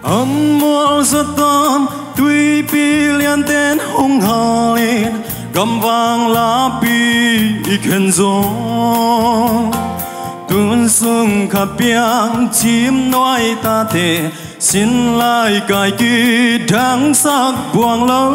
Âm mùa gió tôm tuy bi liên tên hung hà lên gầm vàng lá bi khen gió tuôn sung khắp biang chim nói ta thề xin lại cài kỳ đáng sắc buông lâu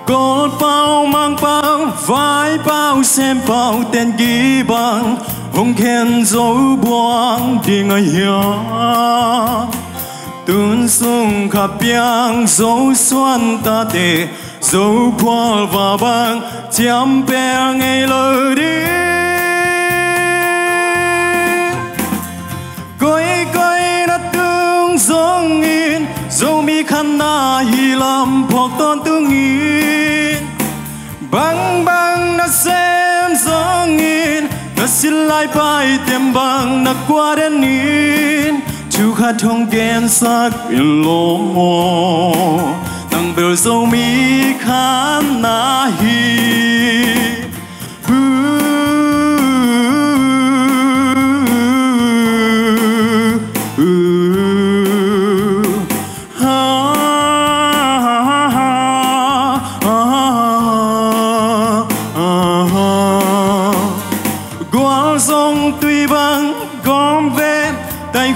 cột bao mang bao vai bao xem bao tên ghi bằng hùng khen dấu buông đi ngay hiá tuôn sung khắp biang dấu xuân ta thề dấu qua và bằng chăm bè ngày lời đi coi đã tương giống in dấu mi khăn na hi làm phọc tôn tương in băng băng đã xem giống in đã xin lại bài tiệm bằng đã qua đến in chú khát thông ghen sắc in lỗ mồ nang bel dấu mi khăn na hi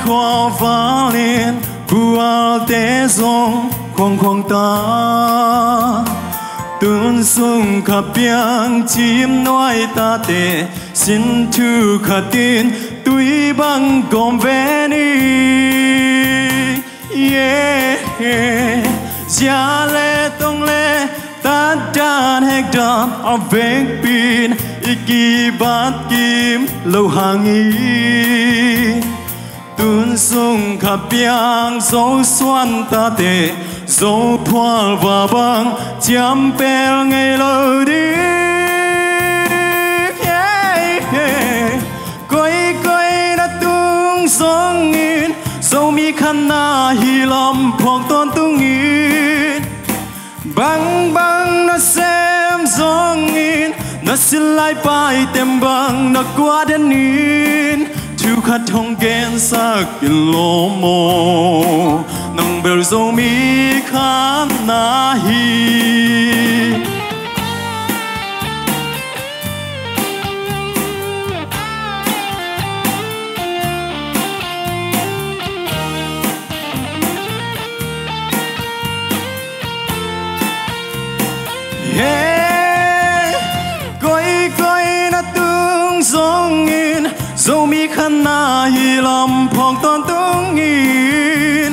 khoa phá lên bùa té giông khoang khoang ta tuôn sung khắp biang chim nói ta tệ xin thư khát tin tuy bằng gom vé ni giá lệ tông lệ ta đàn hẹn đàn ở vẹn pin iki bát kim lâu hàng ý tuôn sung khắp biang dấu xuân ta tệ dấu phua và băng chăm bèo ngày lời đi coi đã tung giống in dấu mi khăn na hi làm phọc tôn tung in băng băng đã xem giống in đã xin lại bài tem băng đã qua đến in chú khát thông ghen sắc in lỗ mồ nang bel dấu mi khăn na hi coi đã tương giống in dấu mi khăn na hi làm phọc tôn tung in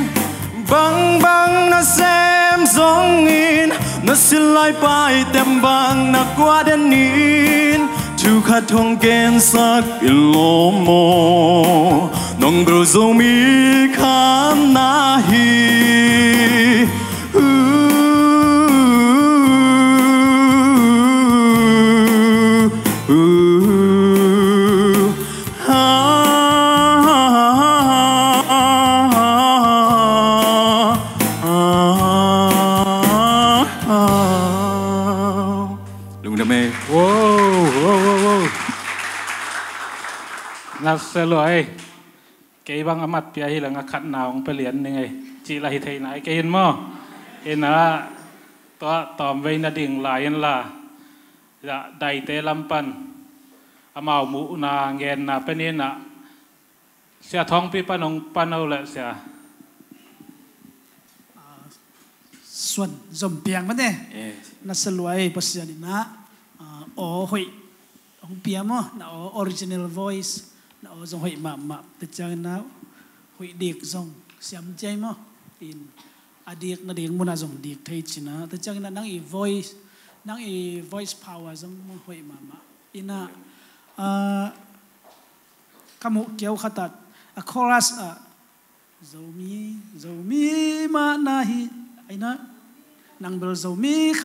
băng băng đã xem giống in nó xin lại bài tem băng đã qua đến in chú khát thông ghen sắc in lỗ mồ nong bel dấu mi khăn na hi Selalu kay bang amat pia hilang akat naong pelian ni ngay cila hitay na kayin mo ina to tomway na ding layan la dai te lampan amaw mu na ngen na penina siya thong pi panong panaw la siyaส่วนจมเปียงมันเนี่ยน่าสลวยภาษานี่นะโอ้หอยของเปียมอ่ะนะoriginal voice nó dùng hội mà từ chân nó hội điệp dùng xem chơi mà in điệp nó điệp muốn là dùng điệp thay chỉ nó từ chân nó năng voice power dùng hội mà in kamu kéo khát chorus zomi mà nahi ai na nang bel zomi